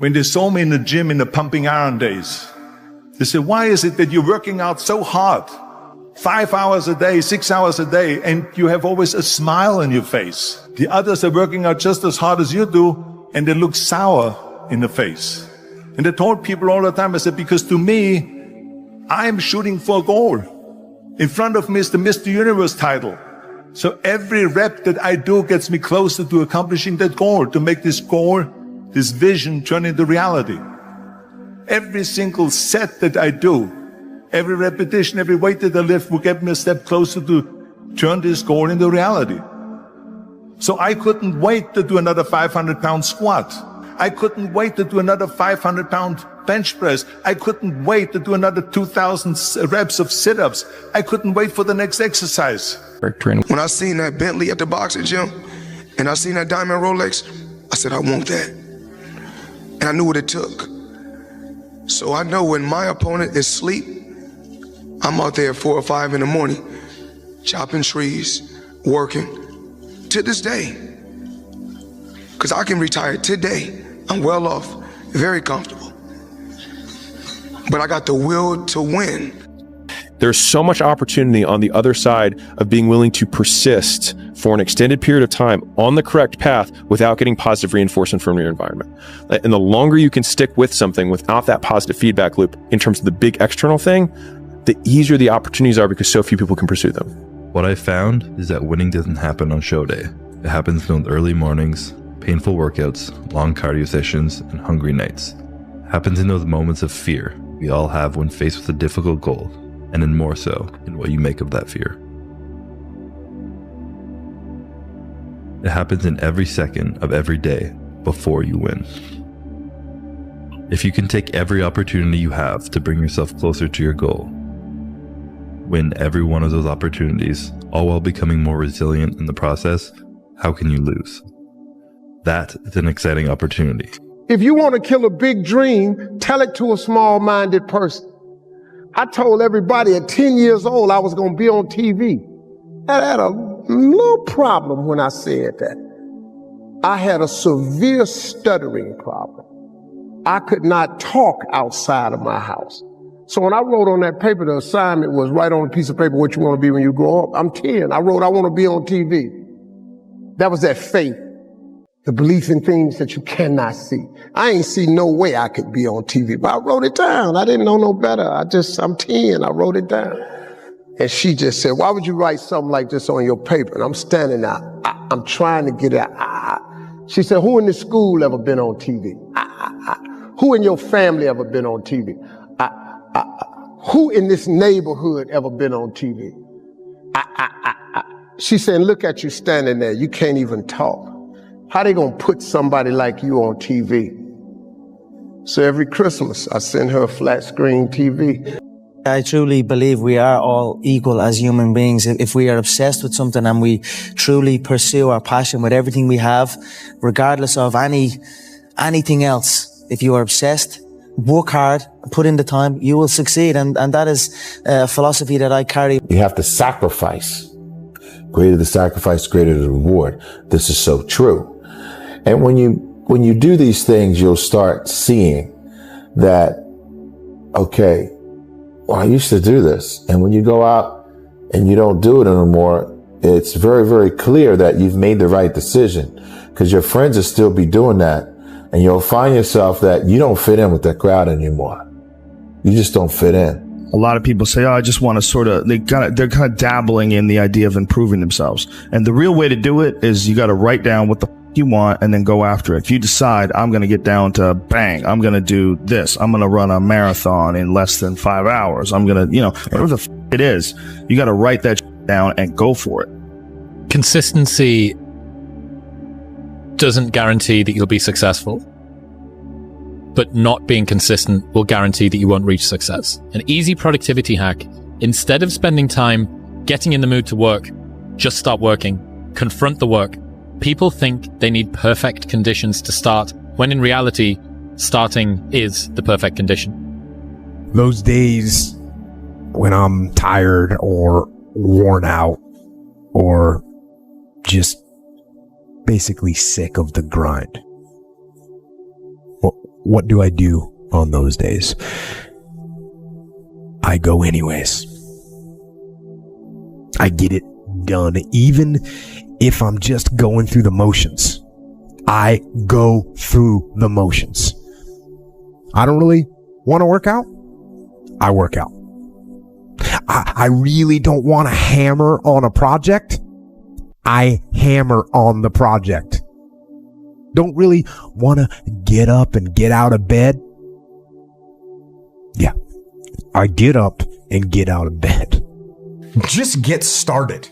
When they saw me in the gym in the pumping iron days, they said, why is it that you're working out so hard? 5 hours a day, 6 hours a day, and you have always a smile on your face. The others are working out just as hard as you do, and they look sour in the face. And I told people all the time, I said, because to me, I'm shooting for a goal. In front of me is the Mr. Universe title. So every rep that I do gets me closer to accomplishing that goal, to make this goal, this vision turn into reality. Every single set that I do, every repetition, every weight that I lift will get me a step closer to turn this goal into reality. So I couldn't wait to do another 500-pound squat. I couldn't wait to do another 500-pound bench press. I couldn't wait to do another 2,000 reps of sit-ups. I couldn't wait for the next exercise. When I seen that Bentley at the boxing gym, and I seen that diamond Rolex, I said, I want that. And I knew what it took. So I know when my opponent is asleep, I'm out there at 4 or 5 in the morning, chopping trees, working, to this day. Because I can retire today. I'm well off, very comfortable. But I got the will to win. There's so much opportunity on the other side of being willing to persist for an extended period of time on the correct path without getting positive reinforcement from your environment. And the longer you can stick with something without that positive feedback loop in terms of the big external thing, the easier the opportunities are because so few people can pursue them. What I found is that winning doesn't happen on show day. It happens in those early mornings, painful workouts, long cardio sessions, and hungry nights. It happens in those moments of fear we all have when faced with a difficult goal, and then more so in what you make of that fear. It happens in every second of every day before you win. If you can take every opportunity you have to bring yourself closer to your goal, win every one of those opportunities, all while becoming more resilient in the process, how can you lose? That is an exciting opportunity. If you want to kill a big dream, tell it to a small-minded person. I told everybody at 10 years old I was going to be on TV. I had a little problem when I said that. I had a severe stuttering problem. I could not talk outside of my house. So when I wrote on that paper, the assignment was write on a piece of paper what you want to be when you grow up. I'm 10. I wrote, I want to be on TV. That was that faith. The belief in things that you cannot see. I ain't see no way I could be on TV, but I wrote it down. I didn't know no better. I'm 10. I wrote it down. And she just said, why would you write something like this on your paper? And I'm standing there. I'm trying to get it out. She said, who in this school ever been on TV? Who in your family ever been on TV? Who in this neighborhood ever been on TV? She said, look at you standing there. You can't even talk. How they gonna put somebody like you on TV? So every Christmas, I send her a flat screen TV. I truly believe we are all equal as human beings. If we are obsessed with something and we truly pursue our passion with everything we have, regardless of anything else, if you are obsessed, work hard, put in the time, you will succeed. And that is a philosophy that I carry. You have to sacrifice. Greater the sacrifice, greater the reward. This is so true. And when you do these things, you'll start seeing that, okay, well, I used to do this. And when you go out and you don't do it anymore, it's very, very clear that you've made the right decision, because your friends will still be doing that. And you'll find yourself that you don't fit in with that crowd anymore. You just don't fit in. A lot of people say, oh, I just want to they're kind of dabbling in the idea of improving themselves. And the real way to do it is you got to write down what the you want and then go after it. If you decide I'm going to get down to bang, I'm going to do this. I'm going to run a marathon in less than 5 hours. I'm going to, whatever the it is, you got to write that down and go for it. Consistency doesn't guarantee that you'll be successful, but not being consistent will guarantee that you won't reach success. An easy productivity hack: instead of spending time getting in the mood to work, just start working. Confront the work. People think they need perfect conditions to start, when in reality, starting is the perfect condition. Those days when I'm tired or worn out or just basically sick of the grind, what do I do on those days? I go anyways. I get it done, even if I'm just going through the motions. I go through the motions. I don't really want to work out. I work out. I really don't want to hammer on a project. I hammer on the project. Don't really want to get up and get out of bed. Yeah, I get up and get out of bed. Just get started.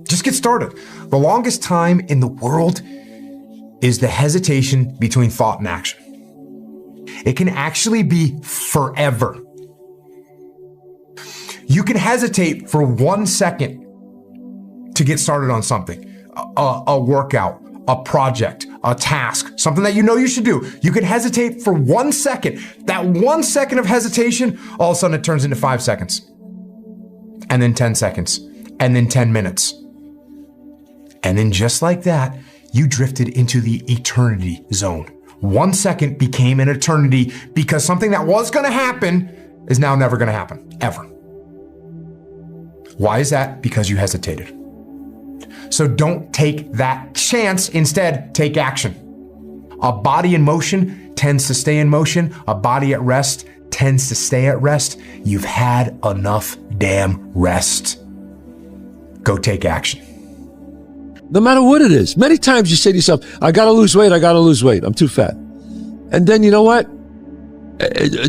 Just get started. The longest time in the world is the hesitation between thought and action. It can actually be forever. You can hesitate for 1 second to get started on something, a workout, a project, a task, something that you know you should do. You can hesitate for 1 second. That 1 second of hesitation, all of a sudden it turns into 5 seconds. And then 10 seconds. And then 10 minutes. And then just like that, you drifted into the eternity zone. 1 second became an eternity because something that was going to happen is now never going to happen, ever. Why is that? Because you hesitated. So don't take that chance. Instead, take action. A body in motion tends to stay in motion. A body at rest tends to stay at rest. You've had enough damn rest. Go take action. No matter what it is. Many times you say to yourself, I gotta lose weight, I'm too fat. And then you know what?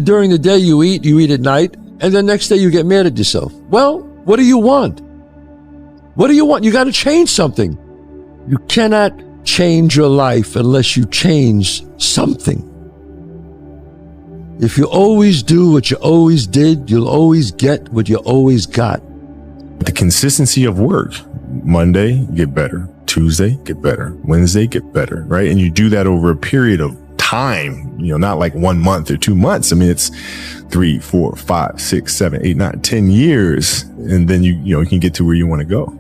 During the day you eat at night, and the next day you get mad at yourself. Well, what do you want? What do you want? You gotta change something. You cannot change your life unless you change something. If you always do what you always did, you'll always get what you always got. The consistency of work. Monday, get better. Tuesday, get better. Wednesday, get better, right? And you do that over a period of time, not like 1 month or 2 months. I mean, it's 3, 4, 5, 6, 7, 8, 9, 10 years. And then you can get to where you want to go.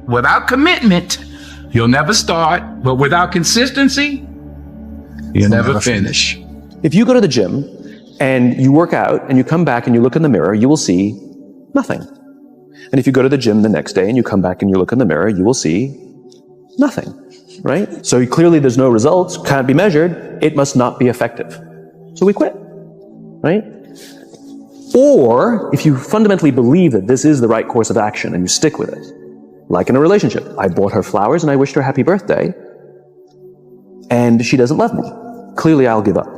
Without commitment, you'll never start. But without consistency, you'll never finish. If you go to the gym and you work out and you come back and you look in the mirror, you will see nothing. And if you go to the gym the next day and you come back and you look in the mirror, you will see nothing, right? So clearly there's no results, can't be measured, it must not be effective. So we quit, right? Or if you fundamentally believe that this is the right course of action and you stick with it, like in a relationship, I bought her flowers and I wished her happy birthday, and she doesn't love me. Clearly I'll give up.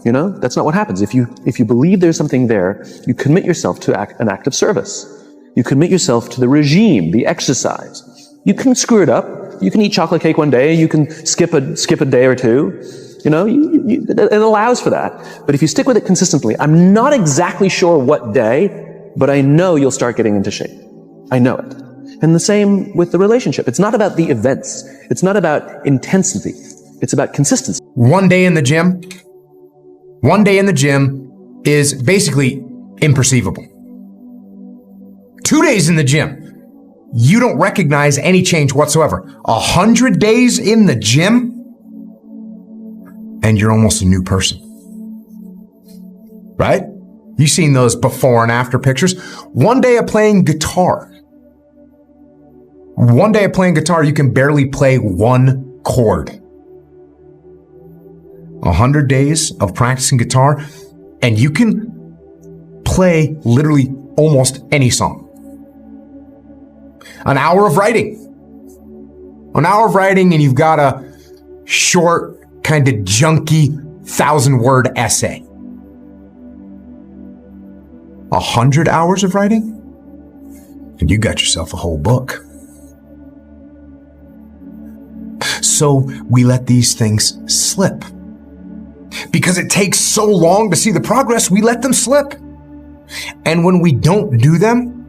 That's not what happens. If you believe there's something there, you commit yourself to an act of service. You commit yourself to the regime, the exercise. You can screw it up. You can eat chocolate cake one day. You can skip a day or two. It allows for that. But if you stick with it consistently, I'm not exactly sure what day, but I know you'll start getting into shape. I know it. And the same with the relationship. It's not about the events. It's not about intensity. It's about consistency. 1 day in the gym. 1 day in the gym is basically imperceivable. 2 days in the gym, you don't recognize any change whatsoever. 100 days in the gym, and you're almost a new person. Right? You've seen those before and after pictures. 1 day of playing guitar. 1 day of playing guitar, you can barely play one chord. 100 days of practicing guitar, and you can play literally almost any song. An hour of writing. An hour of writing, and you've got a short, kind of junky 1,000-word essay. 100 hours of writing, and you got yourself a whole book. So we let these things slip. Because it takes so long to see the progress, we let them slip. And when we don't do them,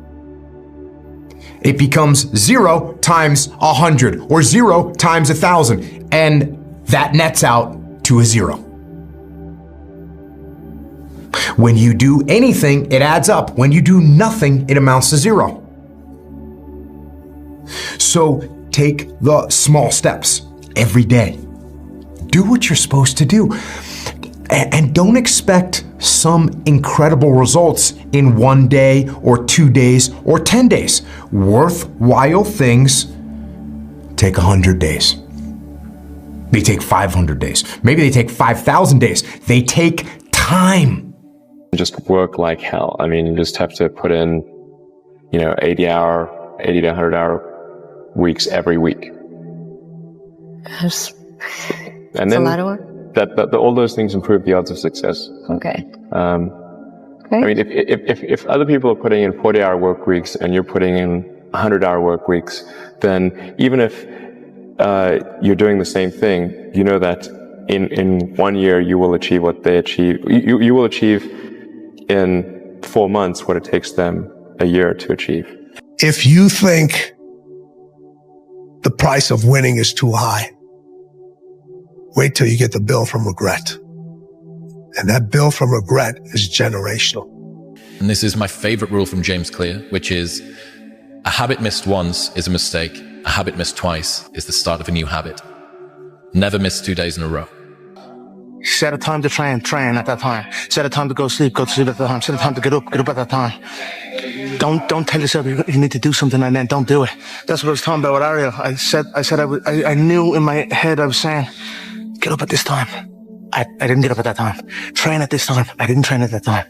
it becomes 0 times 100 or 0 times 1,000. And that nets out to a 0. When you do anything, it adds up. When you do nothing, it amounts to 0. So take the small steps every day. do what you're supposed to do. And don't expect some incredible results in 1 day or 2 days or 10 days. Worthwhile things take 100 days. They take 500 days. Maybe they take 5,000 days. They take time. Just work like hell. I mean, you just have to put in, 80 to 100 hour weeks every week. That's And then a lot of work. All those things improve the odds of success. Okay. I mean, if other people are putting in 40-hour work weeks and you're putting in 100-hour work weeks, then even if you're doing the same thing, you know that in 1 year you will achieve what they achieve. You will achieve in 4 months what it takes them a year to achieve. If you think the price of winning is too high, wait till you get the bill from regret. And that bill from regret is generational. And this is my favorite rule from James Clear, which is a habit missed once is a mistake. A habit missed twice is the start of a new habit. Never miss 2 days in a row. Set a time to train at that time. Set a time to go to sleep at that time. Set a time to get up at that time. Don't tell yourself you need to do something and then don't do it. That's what I was talking about with Ariel. I knew in my head I was saying, get up at this time. I didn't get up at that time. Train at this time. I didn't train at that time.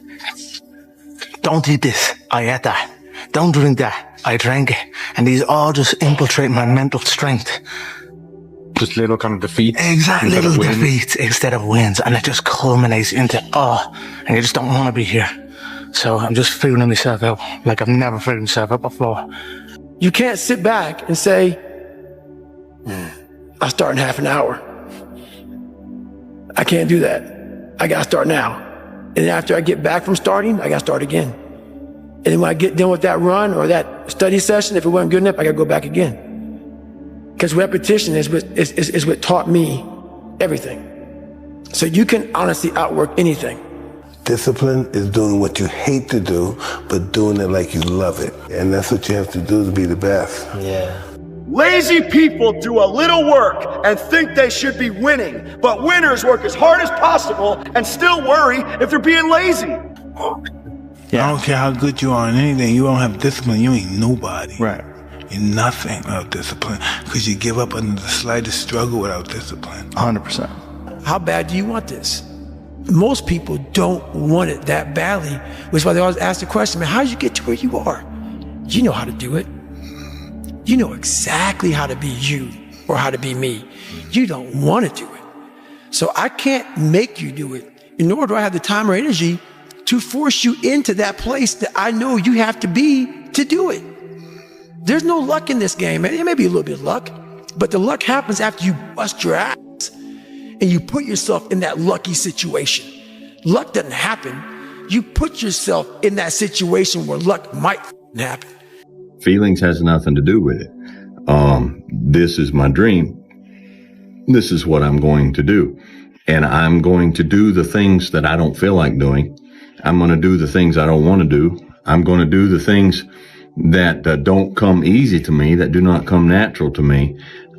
Don't eat this. I ate that. Don't drink that. I drank it. And these all just infiltrate my mental strength. Just little kind of defeats. Exactly, little defeats instead of wins. And it just culminates into, and you just don't want to be here. So I'm just figuring myself out like I've never figured myself out before. You can't sit back and say, I'll start in half an hour. I can't do that. I got to start now. And after I get back from starting, I got to start again. And then when I get done with that run or that study session, if it wasn't good enough, I got to go back again. Because repetition is what taught me everything. So you can honestly outwork anything. Discipline is doing what you hate to do, but doing it like you love it. And that's what you have to do to be the best. Yeah. Lazy people do a little work and think they should be winning, but winners work as hard as possible and still worry if they're being lazy. I don't care how good you are in anything, you don't have discipline, you ain't nobody. Right. You're nothing without discipline, because you give up under the slightest struggle without discipline. 100%. How bad do you want this? Most people don't want it that badly, which is why they always ask the question, man, how did you get to where you are? You know how to do it. You know exactly how to be you or how to be me. You don't want to do it. So I can't make you do it, nor do I have the time or energy to force you into that place that I know you have to be to do it. There's no luck in this game, man. It may be a little bit of luck, but the luck happens after you bust your ass and you put yourself in that lucky situation. Luck doesn't happen. You put yourself in that situation where luck might happen. Feelings has nothing to do with it. This is my dream. This is what I'm going to do. And I'm going to do the things that I don't feel like doing. I'm going to do the things I don't want to do. I'm going to do the things that don't come easy to me, that do not come natural to me.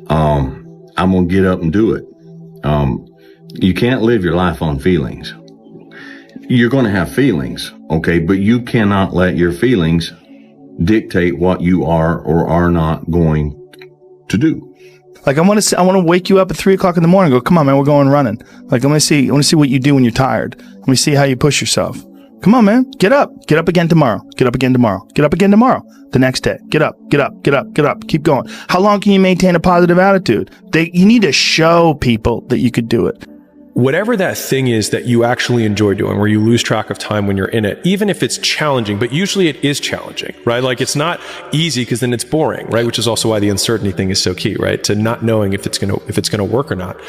I'm going to get up and do it. You can't live your life on feelings. You're going to have feelings, okay, but you cannot let your feelings dictate what you are or are not going to do. Like I want to wake you up at 3 o'clock in the morning and go, come on, man, we're going running. Like I want to see what you do when you're tired. Let me see how you push yourself. Come on, man, get up again tomorrow. Get up again tomorrow. Get up again tomorrow. The next day, get up. Keep going. How long can you maintain a positive attitude? You need to show people that you could do it. Whatever that thing is that you actually enjoy doing, where you lose track of time when you're in it, even if it's challenging, but usually it is challenging, right? Like it's not easy because then it's boring, right? Which is also why the uncertainty thing is so key, right? To not knowing if it's gonna work or not.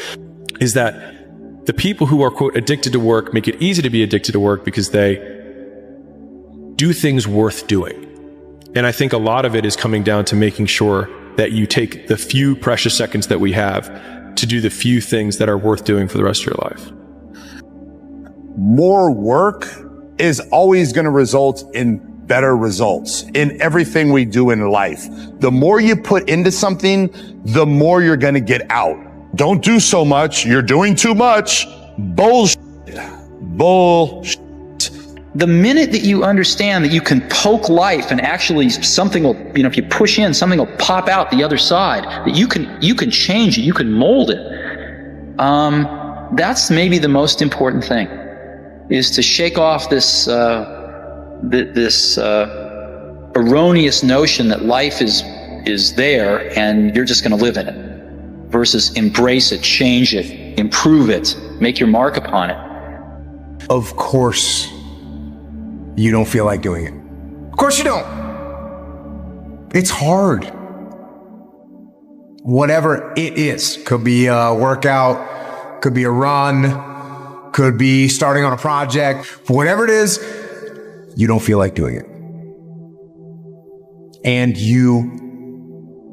Is that the people who are, quote, addicted to work make it easy to be addicted to work because they do things worth doing. And I think a lot of it is coming down to making sure that you take the few precious seconds that we have to do the few things that are worth doing for the rest of your life. More work is always going to result in better results in everything we do in life. The more you put into something, the more you're going to get out. Don't do so much. You're doing too much. Bullshit. Bullshit. The minute that you understand that you can poke life and actually something will, if you push in, something will pop out the other side, that you can change it, you can mold it. That's maybe the most important thing, is to shake off this erroneous notion that life is there and you're just going to live in it, versus embrace it, change it, improve it, make your mark upon it. Of course you don't feel like doing it. Of course you don't. It's hard. Whatever it is. Could be a workout, could be a run, could be starting on a project. Whatever it is, you don't feel like doing it. And you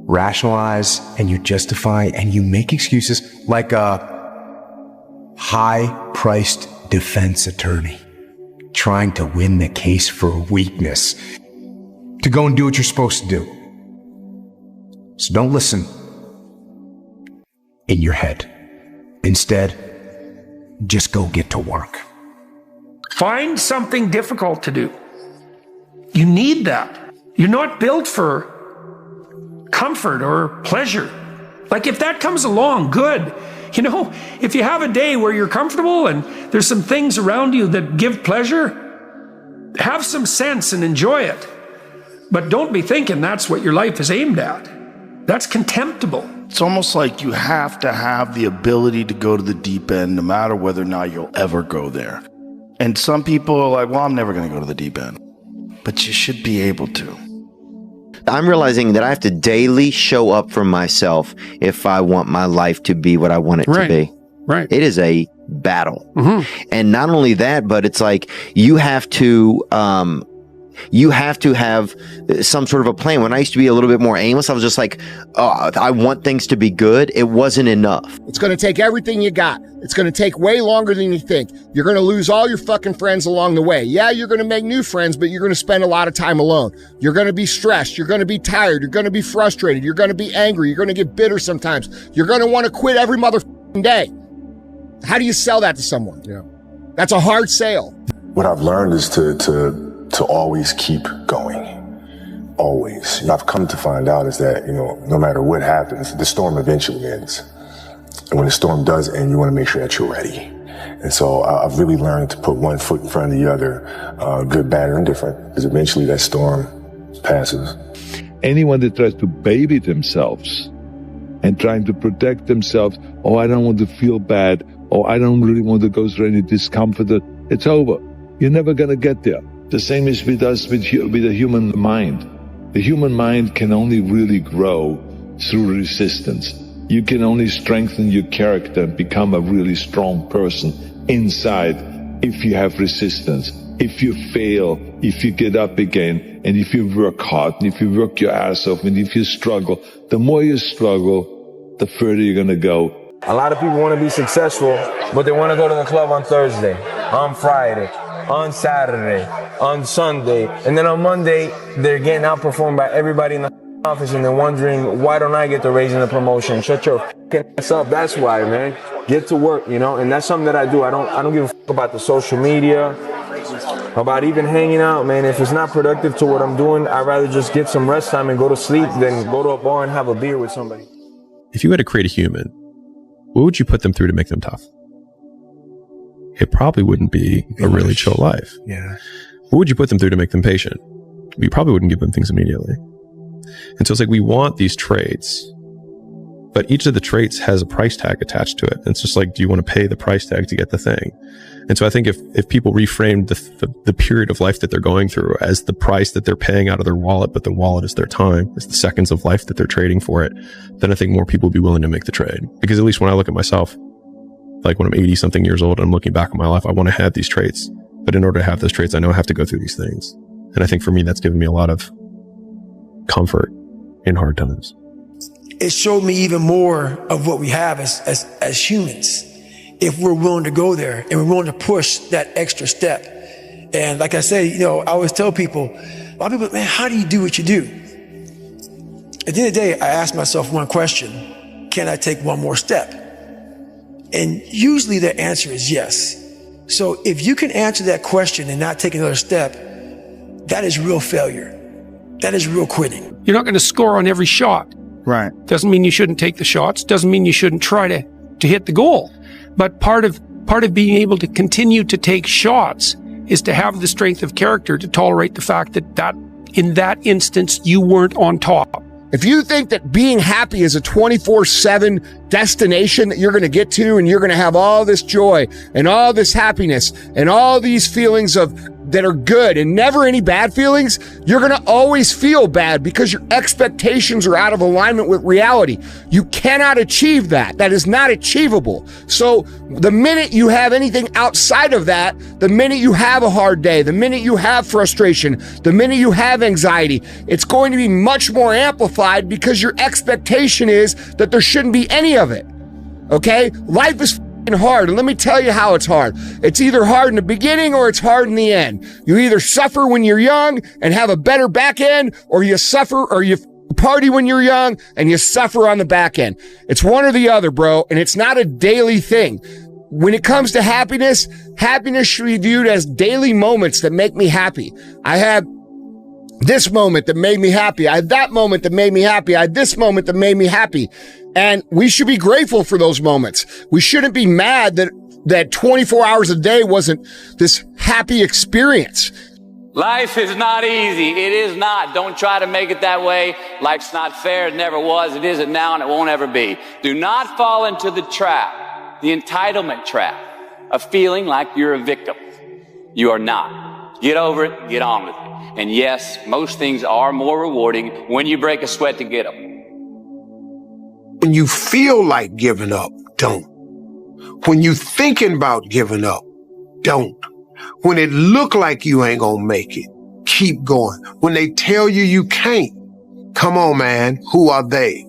rationalize and you justify and you make excuses like a high-priced defense attorney trying to win the case for weakness, to go and do what you're supposed to do. So don't listen in your head. Instead, just go get to work. Find something difficult to do. You need that. You're not built for comfort or pleasure. Like, if that comes along, good. If you have a day where you're comfortable and there's some things around you that give pleasure, have some sense and enjoy it. But don't be thinking that's what your life is aimed at. That's contemptible. It's almost like you have to have the ability to go to the deep end no matter whether or not you'll ever go there. And some people are like, well, I'm never going to go to the deep end. But you should be able to. I'm realizing that I have to daily show up for myself if I want my life to be what I want it to be. Right. It is a battle. And not only that, but it's like you have to have some sort of a plan. When I used to be a little bit more aimless, I was just like, oh, I want things to be good. It wasn't enough. It's going to take everything you got. It's going to take way longer than you think. You're going to lose all your fucking friends along the way. Yeah, you're going to make new friends, but you're going to spend a lot of time alone. You're going to be stressed. You're going to be tired. You're going to be frustrated. You're going to be angry. You're going to get bitter sometimes. You're going to want to quit every motherfucking day. How do you sell that to someone? Yeah. That's a hard sale. What I've learned is to always keep going. Always. I've come to find out is that, no matter what happens, the storm eventually ends. And when the storm does end, you want to make sure that you're ready. And so I've really learned to put one foot in front of the other, good, bad, or indifferent, because eventually that storm passes. Anyone that tries to baby themselves and trying to protect themselves, oh, I don't want to feel bad, oh, I don't really want to go through any discomfort, it's over. You're never going to get there. The same is with us, with the human mind. The human mind can only really grow through resistance. You can only strengthen your character and become a really strong person inside if you have resistance. If you fail, if you get up again, and if you work hard, and if you work your ass off, and if you struggle, the more you struggle, the further you're going to go. A lot of people want to be successful, but they want to go to the club on Thursday, on Friday, on Saturday, on Sunday, and then on Monday, they're getting outperformed by everybody in the office, and they're wondering, why don't I get the raise and the promotion? Shut your ass up. That's why, man. Get to work, and that's something that I do. I don't give a fuck about the social media, about even hanging out, man. If it's not productive to what I'm doing, I'd rather just get some rest time and go to sleep than go to a bar and have a beer with somebody. If you had to create a human, what would you put them through to make them tough? It probably wouldn't be a really chill life. Yeah. What would you put them through to make them patient? You probably wouldn't give them things immediately. And so it's like, we want these traits, but each of the traits has a price tag attached to it. And it's just like, do you want to pay the price tag to get the thing? And so I think if people reframed the period of life that they're going through as the price that they're paying out of their wallet, but the wallet is their time, it's the seconds of life that they're trading for it, then I think more people would be willing to make the trade. Because at least when I look at myself, like when I'm 80 something years old and I'm looking back on my life, I want to have these traits. But in order to have those traits, I know I have to go through these things. And I think for me, that's given me a lot of comfort in hard times. It showed me even more of what we have as humans, if we're willing to go there and we're willing to push that extra step. And like I say, I always tell people, a lot of people, man, how do you do what you do? At the end of the day, I ask myself one question: can I take one more step? And usually the answer is yes. So if you can answer that question and not take another step, that is real failure. That is real quitting. You're not going to score on every shot. Right. Doesn't mean you shouldn't take the shots. Doesn't mean you shouldn't try to hit the goal. But part of being able to continue to take shots is to have the strength of character to tolerate the fact that in that instance, you weren't on top. If you think that being happy is a 24/7 destination that you're going to get to and you're going to have all this joy and all this happiness and all these feelings that are good and never any bad feelings, you're going to always feel bad because your expectations are out of alignment with reality. You cannot achieve that. That is not achievable. So the minute you have anything outside of that, the minute you have a hard day, the minute you have frustration, the minute you have anxiety, it's going to be much more amplified because your expectation is that there shouldn't be any of it. Okay? Life is hard, and let me tell you how it's hard. It's either hard in the beginning or it's hard in the end. You either suffer when you're young and have a better back end, or you suffer or you party when you're young and you suffer on the back end. It's one or the other, bro, and it's not a daily thing. When it comes to happiness, happiness should be viewed as daily moments that make me happy. I had this moment that made me happy. I had that moment that made me happy. I had this moment that made me happy. And we should be grateful for those moments. We shouldn't be mad that 24 hours a day wasn't this happy experience. Life is not easy. It is not. Don't try to make it that way. Life's not fair. It never was. It isn't now, and it won't ever be. Do not fall into the trap, the entitlement trap of feeling like you're a victim. You are not. Get over it. Get on with it. And yes, most things are more rewarding when you break a sweat to get them. When you feel like giving up, don't. When you thinking about giving up, don't. When it look like you ain't gonna make it, keep going. When they tell you you can't, come on, man, who are they?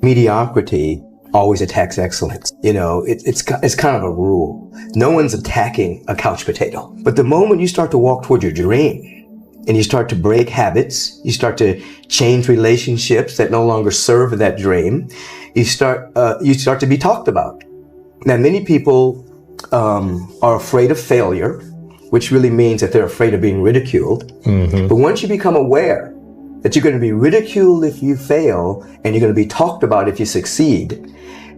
Mediocrity always attacks excellence. You know, it's kind of a rule. No one's attacking a couch potato. But the moment you start to walk toward your dream, and you start to break habits, you start to change relationships that no longer serve that dream, you start to be talked about. Now, many people are afraid of failure, which really means that they're afraid of being ridiculed. Mm-hmm. But once you become aware that you're going to be ridiculed if you fail, and you're going to be talked about if you succeed,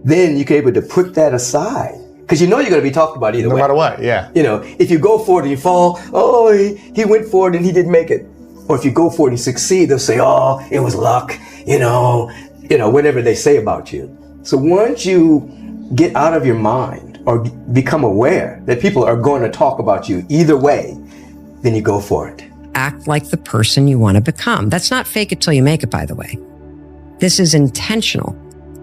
then you can be able to put that aside. Because you know you're going to be talked about either way. No matter what, yeah. You know, if you go forward and you fall, oh, he went forward and he didn't make it. Or if you go forward and succeed, they'll say, oh, it was luck, you know, whatever they say about you. So once you get out of your mind or become aware that people are going to talk about you either way, then you go for it. Act like the person you want to become. That's not fake it till you make it, by the way. This is intentional.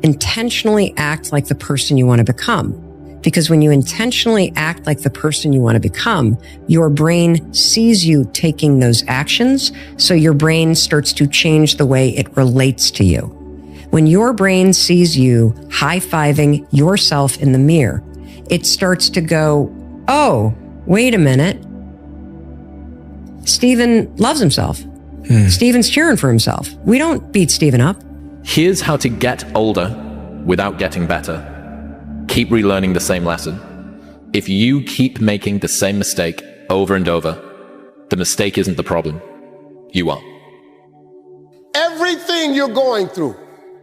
Intentionally act like the person you want to become. Because when you intentionally act like the person you want to become, your brain sees you taking those actions, so your brain starts to change the way it relates to you. When your brain sees you high-fiving yourself in the mirror, it starts to go, oh, wait a minute. Steven loves himself. Steven's cheering for himself. We don't beat Steven up. Here's how to get older without getting better. Keep relearning the same lesson. If you keep making the same mistake over and over, the mistake isn't the problem. You are. Everything you're going through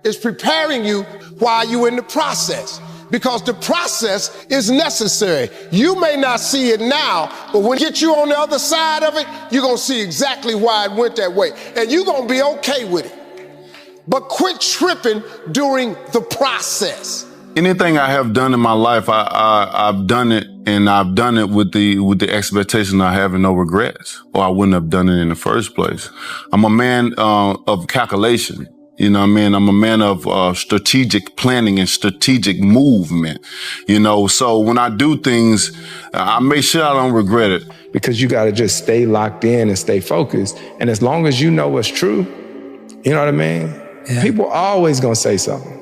is preparing you while you're in the process, because the process is necessary. You may not see it now, but when you get you on the other side of it, you're going to see exactly why it went that way, and you're going to be okay with it. But quit tripping during the process. Anything I have done in my life, I've done it, and I've done it with the expectation of having no regrets, or I wouldn't have done it in the first place. I'm a man of calculation. You know what I mean? I'm a man of strategic planning and strategic movement. You know, so when I do things, I make sure I don't regret it. Because you got to just stay locked in and stay focused. And as long as you know what's true, you know what I mean? Yeah. People are always going to say something.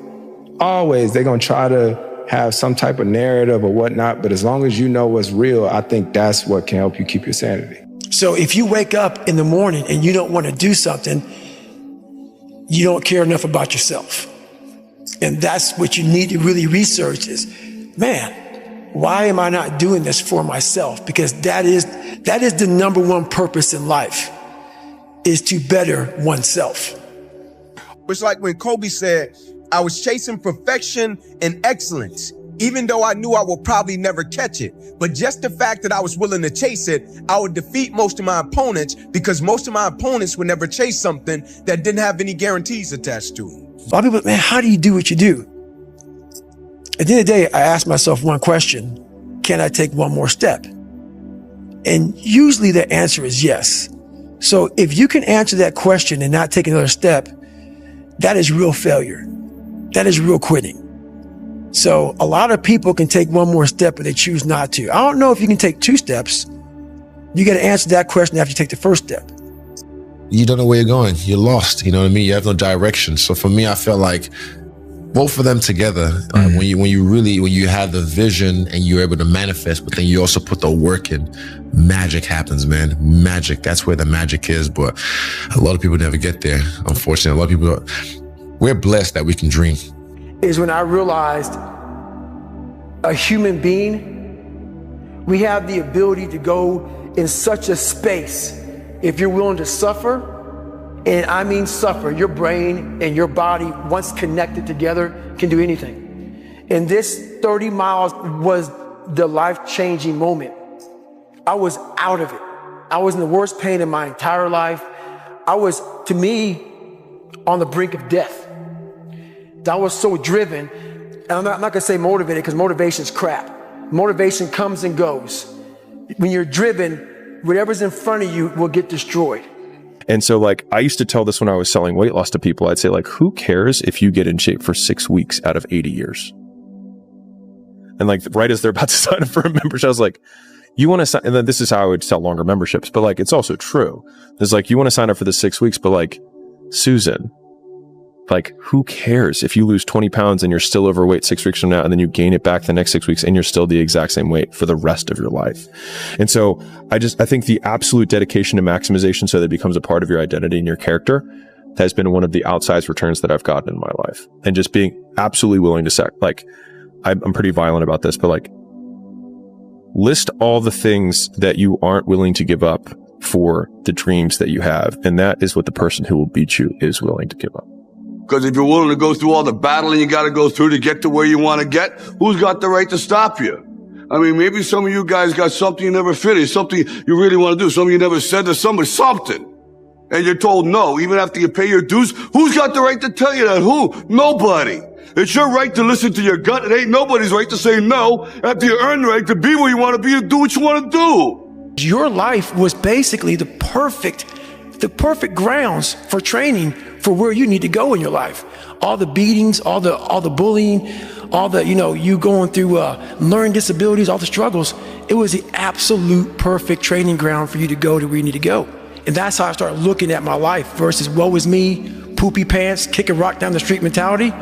Always, they're going to try to have some type of narrative or whatnot, but as long as you know what's real, I think that's what can help you keep your sanity. So if you wake up in the morning and you don't want to do something, you don't care enough about yourself. And that's what you need to really research is, man, why am I not doing this for myself? Because that is the number one purpose in life, is to better oneself. It's like when Kobe said, I was chasing perfection and excellence, even though I knew I would probably never catch it. But just the fact that I was willing to chase it, I would defeat most of my opponents, because most of my opponents would never chase something that didn't have any guarantees attached to it. A lot of people, man, how do you do what you do? At the end of the day, I ask myself one question: can I take one more step? And usually the answer is yes. So if you can answer that question and not take another step, that is real failure. That is real quitting. So a lot of people can take one more step, but they choose not to. I don't know if you can take 2 steps. You got to answer that question after you take the first step. You don't know where you're going. You're lost. You know what I mean? You have no direction. So for me, I feel like both of them together, when you have the vision and you're able to manifest, but then you also put the work in, magic happens, man. Magic. That's where the magic is. But a lot of people never get there. Unfortunately, a lot of people, we're blessed that we can dream. Is when I realized a human being, we have the ability to go in such a space. If you're willing to suffer, and I mean suffer, your brain and your body, once connected together, can do anything. And this 30 miles was the life-changing moment. I was out of it. I was in the worst pain in my entire life. I was, to me, on the brink of death. I was so driven, and I'm not gonna say motivated, because motivation's crap. Motivation comes and goes. When you're driven, whatever's in front of you will get destroyed. And so like, I used to tell this when I was selling weight loss to people. I'd say like, who cares if you get in shape for 6 weeks out of 80 years? And like, right as they're about to sign up for a membership, I was like, you want to sign, and then this is how I would sell longer memberships, but like, it's also true. It's like, you want to sign up for the 6 weeks, but like, Susan, like, who cares if you lose 20 pounds and you're still overweight 6 weeks from now, and then you gain it back the next 6 weeks and you're still the exact same weight for the rest of your life? And so I think the absolute dedication to maximization, so that it becomes a part of your identity and your character, has been one of the outsized returns that I've gotten in my life. And just being absolutely willing to like, I'm pretty violent about this, but like, list all the things that you aren't willing to give up for the dreams that you have. And that is what the person who will beat you is willing to give up. Because if you're willing to go through all the battling you got to go through to get to where you want to get, who's got the right to stop you? I mean, maybe some of you guys got something you never finished, something you really want to do, something you never said to somebody, something. And you're told no, even after you pay your dues. Who's got the right to tell you that? Who? Nobody. It's your right to listen to your gut. It ain't nobody's right to say no after you earn the right to be where you want to be and do what you want to do. Your life was basically the perfect grounds for training for where you need to go in your life. All the beatings, all the bullying, all the, you going through learning disabilities, all the struggles. It was the absolute perfect training ground for you to go to where you need to go. And that's how I started looking at my life versus woe is me, poopy pants, kick a rock down the street mentality.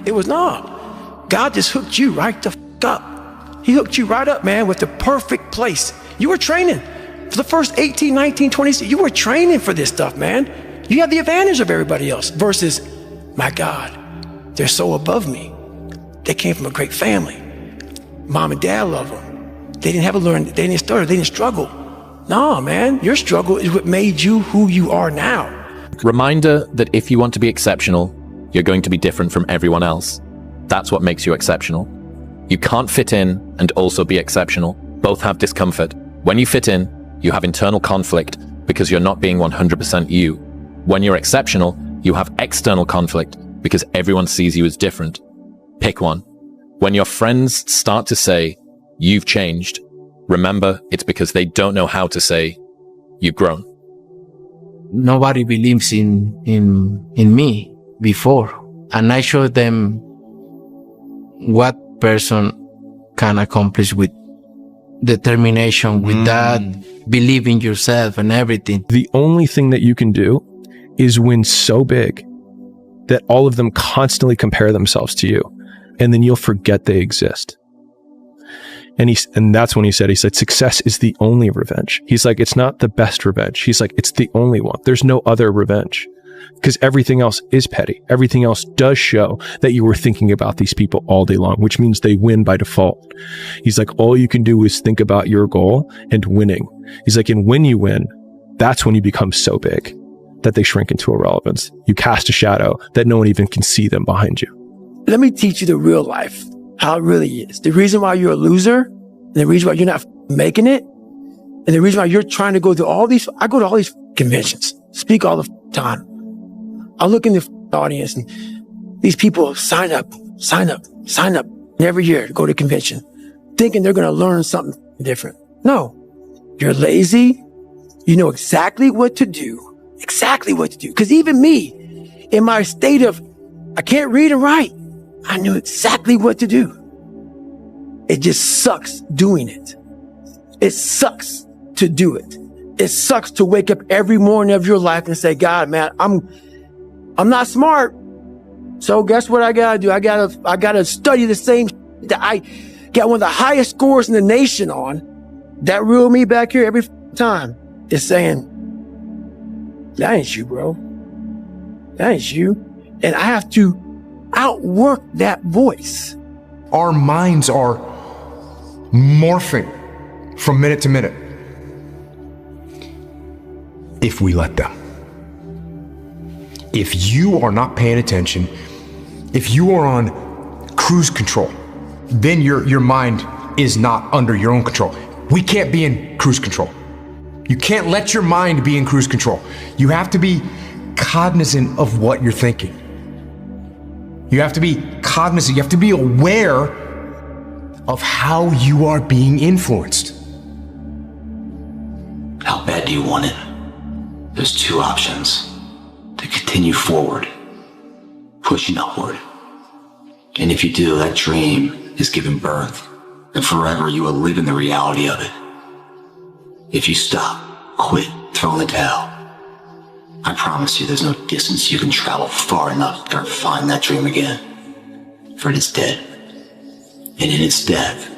It was, no, God just hooked you right the up. He hooked you right up, man, with the perfect place. You were training. For the first 18, 19, 20, you were training for this stuff, man. You have the advantage of everybody else versus, my God, they're so above me. They came from a great family. Mom and dad love them. They didn't have to learn, they didn't stutter, they didn't struggle. No, man, your struggle is what made you who you are now. Reminder that if you want to be exceptional, you're going to be different from everyone else. That's what makes you exceptional. You can't fit in and also be exceptional. Both have discomfort. When you fit in, you have internal conflict because you're not being 100% you. When you're exceptional, you have external conflict because everyone sees you as different. Pick one. When your friends start to say, you've changed, remember it's because they don't know how to say, you've grown. Nobody believes in me before. And I showed them what person can accomplish with determination, with that, believe in yourself and everything. The only thing that you can do is win so big that all of them constantly compare themselves to you, and then you'll forget they exist. And that's when he said, success is the only revenge. He's like, it's not the best revenge. He's like, it's the only one. There's no other revenge. because everything else is petty. Everything else does show that you were thinking about these people all day long, which means they win by default. He's like, all you can do is think about your goal and winning. He's like, and when you win, that's when you become so big that they shrink into irrelevance. You cast a shadow that no one even can see them behind you. Let me teach you the real life, how it really is. The reason why you're a loser, and the reason why you're not making it, and the reason why you're trying to go to all these, I go to all these conventions, speak all the time. I look in the audience and these people sign up every year to go to convention, thinking they're going to learn something different. No, you're lazy. You know exactly what to do. Because even me, in my state of, I can't read and write, I knew exactly what to do. It just sucks doing it. It sucks to do it. It sucks to wake up every morning of your life and say, God, man, I'm not smart. So guess what I gotta do? I gotta study the same that I got one of the highest scores in the nation on. That real me back here every time is saying, that ain't you, bro. That ain't you. And I have to outwork that voice. Our minds are morphing from minute to minute if we let them. If you are not paying attention, if you are on cruise control, then your mind is not under your own control. We can't be in cruise control. You can't let your mind be in cruise control. You have to be cognizant of what you're thinking. You have to be cognizant, you have to be aware of how you are being influenced. How bad do you want it? There's two options. To continue forward, pushing upward. And if you do, that dream is given birth, and forever you will live in the reality of it. If you stop, quit, throw in the towel, I promise you there's no distance you can travel far enough to find that dream again. For it is dead. And in its death,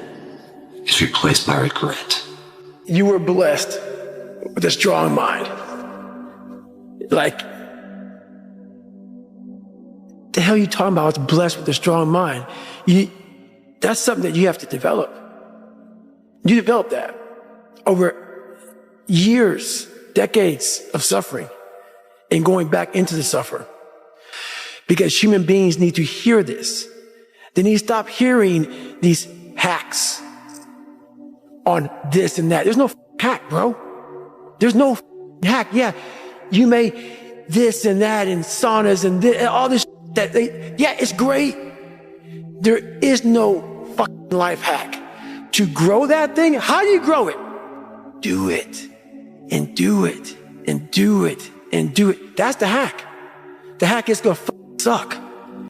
it's replaced by regret. You were blessed with a strong mind. Like, the hell are you talking about? I was blessed with a strong mind. That's something that you have to develop. You develop that over years, decades of suffering and going back into the suffer. Because human beings need to hear this. They need to stop hearing these hacks on this and that. There's no hack, bro. There's no hack. Yeah, you may this and that and saunas and this, and all this yeah, it's great. There is no fucking life hack. To grow that thing, how do you grow it? Do it and do it and do it and do it. That's the hack. The hack is gonna suck.